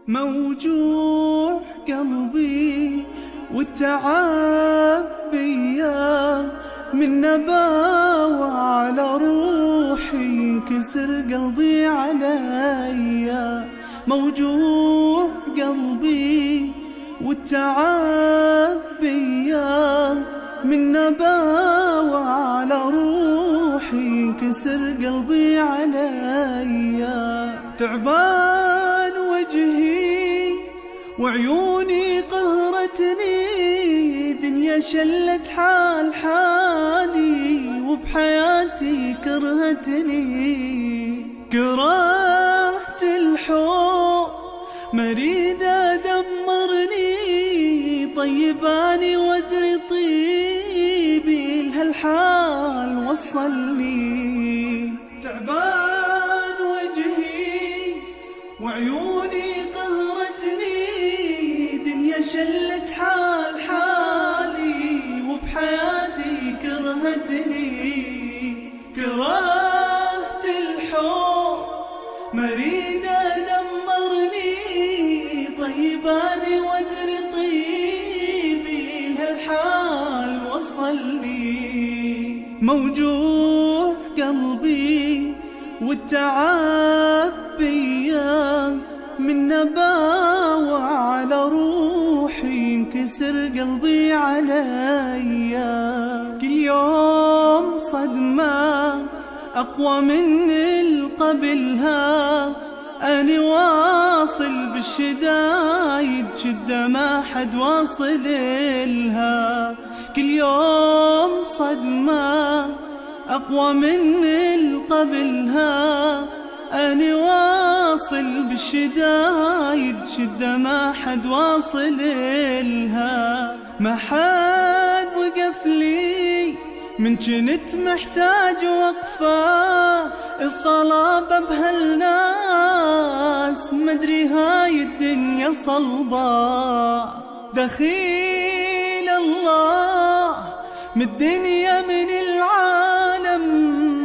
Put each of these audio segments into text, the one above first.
موجوع قلبي والتعب بيا من نباوة على روحي ينكسر قلبي عليا. موجوع قلبي والتعب بيا من نباوة على روحي ينكسر قلبي عليا. تعبان وجهي وعيوني قهرتني، دنيا شلت حال حالي وبحياتي كرهتني. كرهت الحب مريد دمرني، طيباني وادري طيبي لهالحال وصلني. تعبان وجهي وعيوني قهرتني، دنيا شلت حال حالي وبحياتي كرهتني. كرهت الحب مريد دمرني، طيباني وادري طيبي لهالحال وصلني. موجوع قلبي والتعب بيا من نباوة على روحي ينكسر قلبي عليا. كل يوم صدمة أقوى من قبلها، أنا واصل بالشدايد شدة ما حد واصل لها. كل يوم صدمة أقوى من قبلها، أنا واصل بالشدايد شدة ما حد واصل لها. ما حد وقف لي من جنت محتاج وقفة، الصلابة بهالناس مدري هاي الدنيا صلبة. دخيل الله من الدنيا من العالم،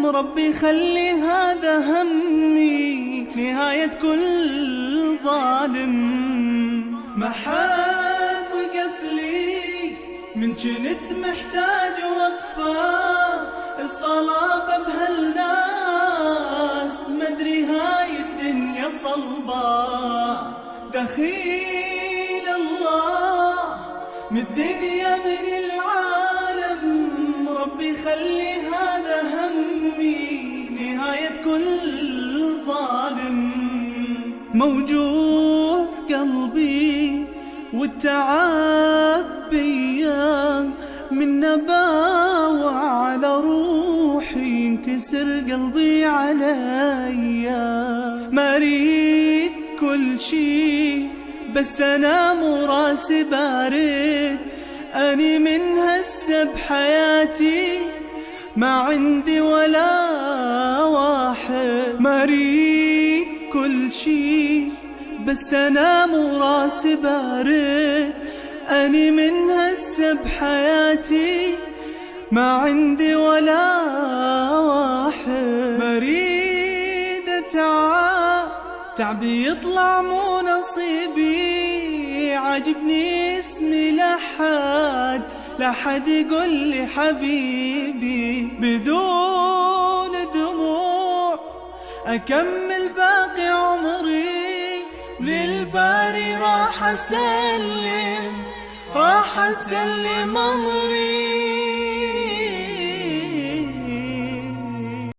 ربي خلي هذا همي نهاية كل ظالم. ما حد وقف لي من جنت محتاج وقفة، الصلابة بهالناس مدري هاي الدنيا صلبة. دخيل الله من الدنيا من العالم، ربي خلي هذا همي نهاية كل ظالم. موجوع قلبي والتعب بيا من نباوة على روحي ينكسر قلبي عليا. ما أريد كل شي بس أنا مو راسي بارد، أني من هسه بحياتي ما عندي ولا واحد. ما أريد كل شي بس أنا مو راسي بارد، أني من هسه بحياتي ما عندي ولا واحد. ما أريد أتعب تعبي يطلع مو نصيبي، عاجبني اسمي لحد يقول لي حبيبي. بدون دموع أكمل باقي عمري، للباري راح أسلم أمري.